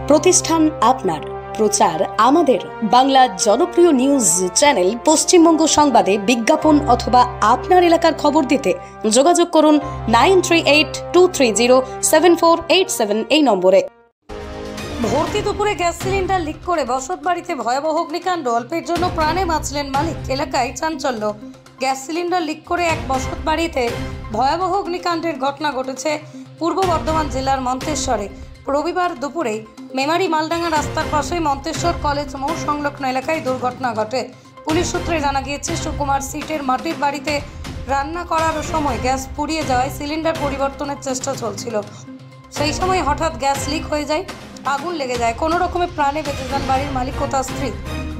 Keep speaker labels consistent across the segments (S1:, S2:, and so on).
S1: প্রতিষ্ঠান আপনার, প্রচার আমাদের। বাংলা জনপ্রিয় নিউজ চ্যানেল পশ্চিমবঙ্গ সংবাদে বিজ্ঞাপন অথবা আপনার এলাকার খবর দিতে যোগাযোগ করুন 9382307487 এই নম্বরে। ভর্তি দুপুরে গ্যাস সিলিন্ডার লিক করে বসতবাড়িতে ভয়াবহ অগ্নিকাণ্ড, অল্পের জন্য প্রাণে বাঁচলেন মালিক। এলাকায় চাঞ্চল্য। গ্যাস সিলিন্ডার লিক করে এক বসতবাড়িতে ভয়াবহ অগ্নিকাণ্ডের ঘটনা ঘটেছে পূর্ব বর্ধমান জেলার মন্তেশ্বরে। রবিবার দুপুরে মেমারি মালডাঙ্গা রাস্তার পাশে মন্তেশ্বর কলেজ মোড় সংলগ্ন এলাকায় দুর্ঘটনা ঘটে। পুলিশ সূত্রে জানা গিয়েছে, সুকুমার সিটের মাটির বাড়িতে রান্না করার সময় গ্যাস পুড়িয়ে যাওয়ায় সিলিন্ডার পরিবর্তনের চেষ্টা চলছিল। সেই সময় হঠাৎ গ্যাস লিক হয়ে যায়, আগুন লেগে যায়। কোনো রকমে প্রাণে বেঁচে যান বাড়ির মালিক ও তার স্ত্রী।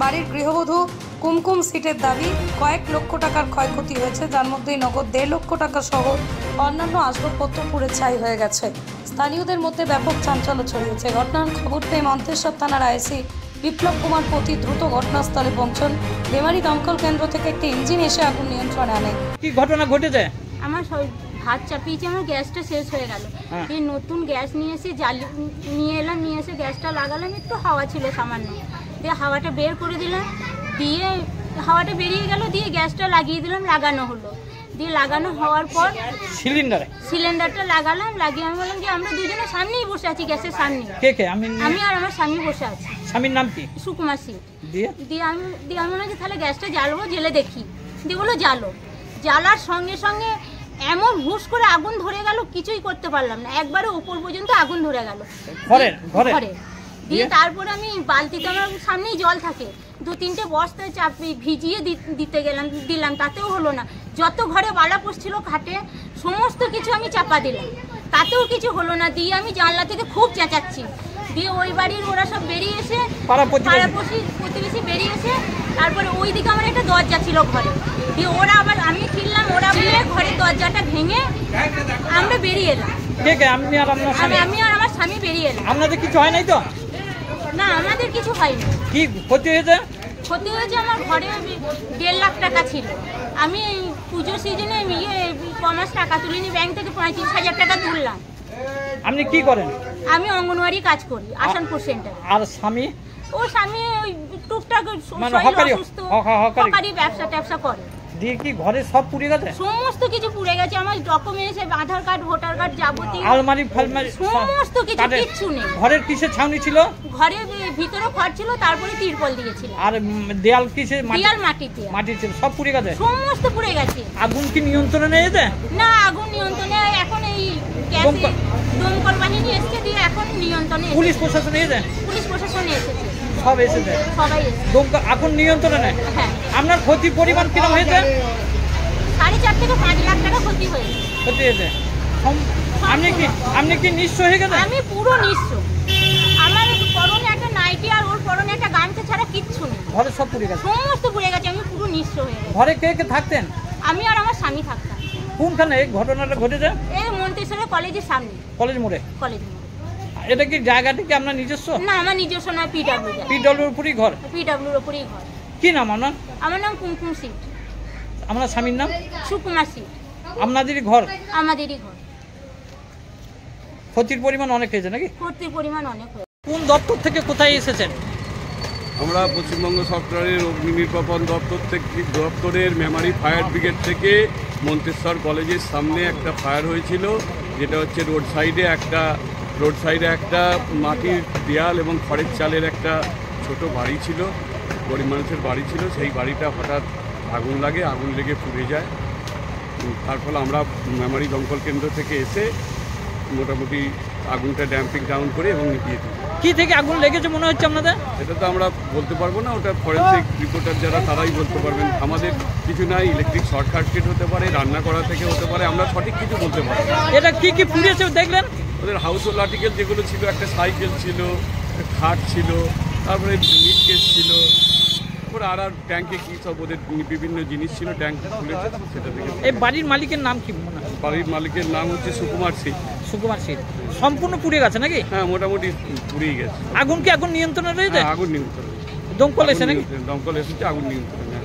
S1: বাড়ির গৃহবধূ কুমকুম সিটের দাবি, কয়েক লক্ষ টাকার ক্ষয়ক্ষতি হয়েছে, যার মধ্যে নগদ 1.5 লক্ষ টাকা সহ অন্যান্য আসবাবপত্র পুড়ে ছাই হয়ে গেছে। স্থানীয়দের মধ্যে ব্যাপক চাঞ্চল্য ছড়িয়েছে। ঘটনার খবর পেয়ে মন্তেশ্বর থানার আইসি বিপ্লব কুমার পতি দ্রুত ঘটনাস্থলে পৌঁছন। মেমারি দমকল কেন্দ্র থেকে একটি ইঞ্জিন এসে আগুন নিয়ন্ত্রণে আনে।
S2: কি ঘটনা ঘটেছে?
S3: আমার ভাত চাপিয়েছে, আমার গ্যাসটা শেষ হয়ে গেল। এই নতুন গ্যাস নিয়ে এসে নিয়ে এসে গ্যাসটা লাগালাম, একটু হাওয়া ছিল সামান্য, দিয়ে হাওয়াটা বের করে দিলাম, দিয়ে হাওয়াটা বেরিয়ে গেল, দিয়ে গ্যাসটা লাগিয়ে দিলাম, লাগানো হলো। দিয়ে লাগানো হওয়ার পর সিলিন্ডারটা লাগালাম, লাগিয়ে আমি বললাম যে আমরা দুজনের সামনেই বসে আছি, গ্যাসের সামনে। আমি আর আমার স্বামী বসে আছি।
S2: স্বামীর নাম কি?
S3: সুকুমার সিং। দিয়ে আমি মনে হচ্ছে তাহলে গ্যাসটা জ্বালবো, জেলে দেখি। দিয়ে বলো জ্বালো। জ্বালার সঙ্গে সঙ্গে এমন হুশ করে আগুন ধরে গেল, কিছুই করতে পারলাম না, একবারে উপর পর্যন্ত আগুন ধরে গেল ঘরে। দিয়ে তারপরে আমি বালতিতে, আমার সামনেই জল থাকে, 2-3টে বস্তা ভিজিয়ে দিলাম, তাতেও হলো না। যত ঘরে বালা পড়ছিল খাটে, সমস্ত কিছু আমি চাপা দিলাম, তাতেও কিছু হলো না। দিয়ে আমি জানলা থেকে খুব চেঁচাচ্ছি। দিয়ে ওই বাড়ির ওরা সব বেরিয়ে এসে, পাড়া প্রতিবেশী বেরিয়ে এসে, তারপরে ওই দিকে আমার একটা দরজা ছিল ঘরে, দিয়ে ওরা আবার, আমি ফিরলাম, ওরা বলে ঘরের দরজাটা ভেঙে আমরা বেরিয়ে এলাম। আমি আর আমার স্বামী বেরিয়ে এলাম।
S2: আপনাদের কিছু হয় নাই তো?
S3: না, আমাদের কিছু হয়নি।
S2: কি ক্ষতি হয়েছে?
S3: ক্ষতি হয়েছে, আমার ঘরে 1.5 লাখ টাকা ছিল। আমি পুজোর সিজনে কমাস টাকা তুলিনি, ব্যাংক থেকে 35,000 টাকা তুললাম।
S2: আপনি কি করেন?
S3: আমি অঙ্গনওয়াড়ি কাজ করি আসানপুর সেন্টার।
S2: আর স্বামী?
S3: ও স্বামী ওই টুকটাক হকারি ব্যবসা করে।
S2: দিয়ে কি ঘরে সব পুড়ে গেছে?
S3: সমস্ত কিছু পুড়ে গেছে। আমার ডকুমেন্টস, আধার কার্ড, ভোটার কার্ড, যাবতীয়
S2: আলমারি ফালমারি
S3: সমস্ত কিছু, কিচ্ছু নেই।
S2: ঘরের কিসের ছাউনি ছিল?
S3: ঘরের ভিতরে খড় ছিল, তারপরে তিরপল দিয়েছিল।
S2: আর দেয়াল কিসের?
S3: দেয়াল মাটি
S2: ছিল, সব পুড়ে গেছে।
S3: সমস্ত পুড়ে গেছে।
S2: আগুন কি নিয়ন্ত্রণে এসেছে?
S3: না, আগুন নিয়ন্ত্রণে এখন এই দমকল বাহিনী এসেছে, দিয়ে এখন নিয়ন্ত্রণে।
S2: পুলিশ প্রশাসন এসেছে?
S3: পুলিশ প্রশাসন এসেছে,
S2: সব এসেছে,
S3: সবাই এসেছে।
S2: আগুন নিয়ন্ত্রণে।
S3: হ্যাঁ।
S2: আপনার ক্ষতির পরিমাণ কিরকম হয়েছে?
S3: 4.5 থেকে 5 লাখ টাকা ক্ষতি হয়েছে।
S2: আপনি কি নিঃস্ব হয়ে গেছে?
S3: আমি পুরো নিঃস্ব। আমার পরনে একটা নাইটি আর ওর পরনে একটা গামছা ছাড়া কিচ্ছু নেই।
S2: ঘরে সব পুড়ে গেছে?
S3: সমস্ত পুড়ে গেছে, আমি পুরো নিঃস্ব হয়ে গেছি।
S2: ঘরে কে কে থাকতেন?
S3: আমি আর আমার স্বামী থাকতাম।
S2: কোনখানে এই ঘটনাটা ঘটেছে?
S3: এই মন্তেশ্বরের কলেজের সামনে।
S2: কলেজ মোড়ে?
S3: কলেজ মোড়ে।
S2: এটা কি জায়গাটা কি আপনার নিজস্ব?
S3: না, আমার নিজস্ব না,
S2: পিডব্লিউর উপরই ঘর?
S3: পিডব্লিউর উপরই ঘর।
S2: কি নাম আপনার?
S3: আমার নাম কুমকুম সিট।
S2: আপনার স্বামীর নাম?
S3: সুকুমার সিট।
S2: আপনাদেরই ঘর?
S3: আমাদেরই ঘর।
S2: ক্ষতির পরিমাণ অনেক হয়েছে নাকি?
S3: ক্ষতির পরিমাণ অনেক হয়েছে।
S2: কোন দপ্তর থেকে কোথায় এসেছেন?
S4: আমরা পশ্চিমবঙ্গ সরকারের অগ্নি নির্বাপন দপ্তরের মেমারি ফায়ার ব্রিগেড থেকে মন্তেশ্বর কলেজের সামনে একটা ফায়ার হয়েছিল, যেটা হচ্ছে রোড সাইডে একটা মাটির দেয়াল এবং খড়ের চালের একটা ছোট বাড়ি ছিল, গরিব মানুষের বাড়ি ছিল। সেই বাড়িটা হঠাৎ আগুন লেগে পুড়ে যায়। তার ফলে আমরা মেমারি দমকল কেন্দ্র থেকে এসে মোটামুটি আগুনটা ড্যাম্পিং ডাউন করে এবং নিভিয়ে দিই।
S2: কি থেকে আগুন লেগেছে মনে হচ্ছে আপনাদের?
S4: এটা তো আমরা বলতে পারবো না, ওটা ফরেন্সিক রিপোর্টার যারা তারাই বলতে পারবেন। আমাদের কিছু নাই, ইলেকট্রিক শর্ট সার্কিট হতে পারে, রান্না করা থেকে হতে পারে, আমরা সঠিক কিছু বলতে পারি।
S2: এটা কি কি পুড়েছে দেখলেন?
S4: ওদের হাউস হোল্ড আর্টিকেল যেগুলো ছিল, একটা সাইকেল ছিল, খাট ছিল, তারপরে মিট কেস ছিল, তারপরে আর ট্যাঙ্কে কি সব ওদের বিভিন্ন জিনিস ছিল, ট্যাঙ্ক খুলেছে সেটা থেকে।
S2: এই বাড়ির মালিকের নাম কি?
S4: বাড়ির মালিকের নাম হচ্ছে সুকুমার সিং।
S2: সম্পূর্ণ পুড়ে গেছে নাকি?
S4: হ্যাঁ, মোটামুটি পুড়েই গেছে।
S2: আগুন কি এখন নিয়ন্ত্রণে রয়েছে?
S4: আগুন নিয়ন্ত্রণে।
S2: দমকল এসে নাকি?
S4: দমকল এসেছে, আগুন নিয়ন্ত্রণে।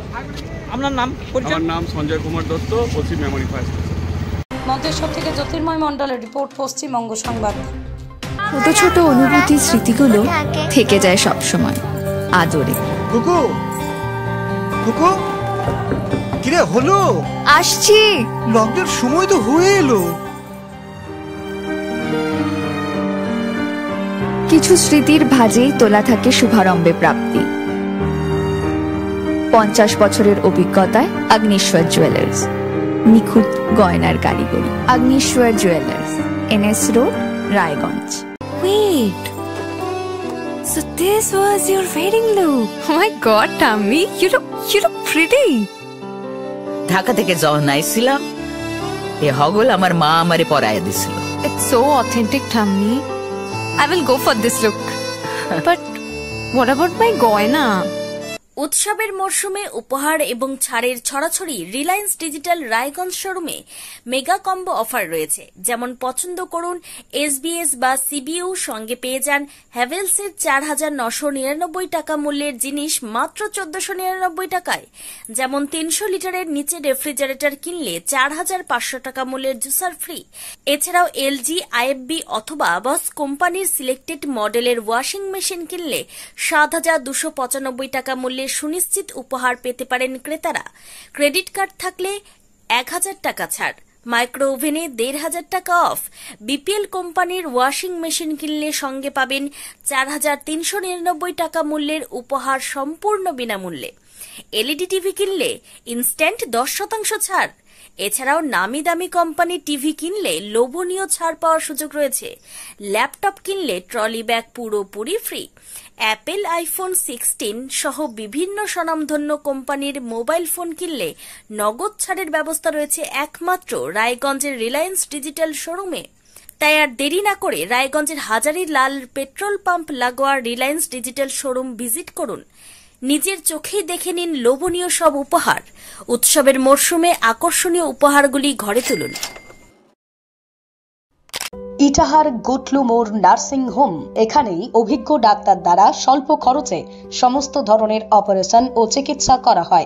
S2: আপনার নাম?
S4: আমার নাম সঞ্জয় কুমার দত্ত, পশ্চিম মেমারি ফায়ার স্টেশন।
S1: মন্তেশ্বর থেকে জ্যোতির্ময় মণ্ডলের রিপোর্ট, পশ্চিমবঙ্গ সংবাদ।
S5: ছোট ছোট অনুভূতির স্মৃতিগুলো থেকে যায় সব সময় আদরে।
S6: কুকু কুকু কিরে হলো?
S5: আসছি।
S6: লকডাউন সময় তো হয়ে এলো।
S5: কিছু স্মৃতির ভাজেই তোলা থাকে শুভারম্ভে প্রাপ্তি। 50 বছরের অভিজ্ঞতায় অগ্নিশ্বর জুয়েলার্স, নিখুঁত গয়নার কারিগরি। Agnishwar jewellers, NS road, Raiganj. Wait, so this was your wedding look? Oh my God, Tammy, you look pretty.
S7: Dhaka থেকে যখন আইছিলাম এ হগল আমার মা আমারে পরাইয়া দিছিল।
S5: It's so authentic, Tammy. I will go for this look. But what about my goina?
S8: উৎসবের মরশুমে উপহার এবং ছাড়ের ছড়াছড়ি রিলায়েন্স ডিজিটাল রায়গঞ্জ শোরুমে মেগা কম্বো অফার রয়েছে। যেমন পছন্দ করুন SBS বা CBU, সঙ্গে পেয়ে যান হ্যাভেলসের 4,999 টাকা মূল্যের জিনিস মাত্র 1,499 টাকায়। যেমন 300 লিটারের নিচে রেফ্রিজারেটর কিনলে 4,500 টাকা মূল্যের জুসার ফ্রি। এছাড়াও LG, IFB অথবা বস কোম্পানির সিলেক্টেড মডেলের ওয়াশিং মেশিন কিনলে 7,295 টাকা মূল্যের সুনিশ্চিত উপহার পেতে পারেন ক্রেতারা। ক্রেডিট কার্ড থাকলে 1,000 টাকা ছাড়, মাইক্রো ওভেনে 1,500 টাকা অফ। BPL কোম্পানির ওয়াশিং মেশিন কিনলে সঙ্গে পাবেন 4,399 টাকা মূল্যের উপহার সম্পূর্ণ বিনামূল্যে। LED টিভি কিনলে ইনস্ট্যান্ট 10% ছাড়। এছাড়াও নামি দামি কোম্পানি টিভি কিনলে লোভনীয় ছাড় পাওয়ার সুযোগ রয়েছে। ল্যাপটপ কিনলে ট্রলি ব্যাগ পুরোপুরি ফ্রি। অ্যাপেল আইফোন 16 সহ বিভিন্ন স্বনামধন্য কোম্পানির মোবাইল ফোন কিনলে নগদ ছাড়ের ব্যবস্থা রয়েছে একমাত্র রায়গঞ্জের রিলায়েন্স ডিজিটাল শোরুমে। তাই আর দেরি না করে রায়গঞ্জের হাজারি লাল পেট্রোল পাম্প লাগোয়া রিলায়েন্স ডিজিটাল শোরুম ভিজিট করুন। নিজের চোখেই দেখে নিন লোভনীয় সব উপহার। উৎসবের মরশুমে আকর্ষণীয় উপহারগুলি ঘরে তুলুন।
S1: ইটাহার গুটলু মোড় নার্সিং হোম, এখানেই অভিজ্ঞ ডাক্তার দ্বারা স্বল্প খরচে সমস্ত ধরনের অপারেশন ও চিকিৎসা করা হয়।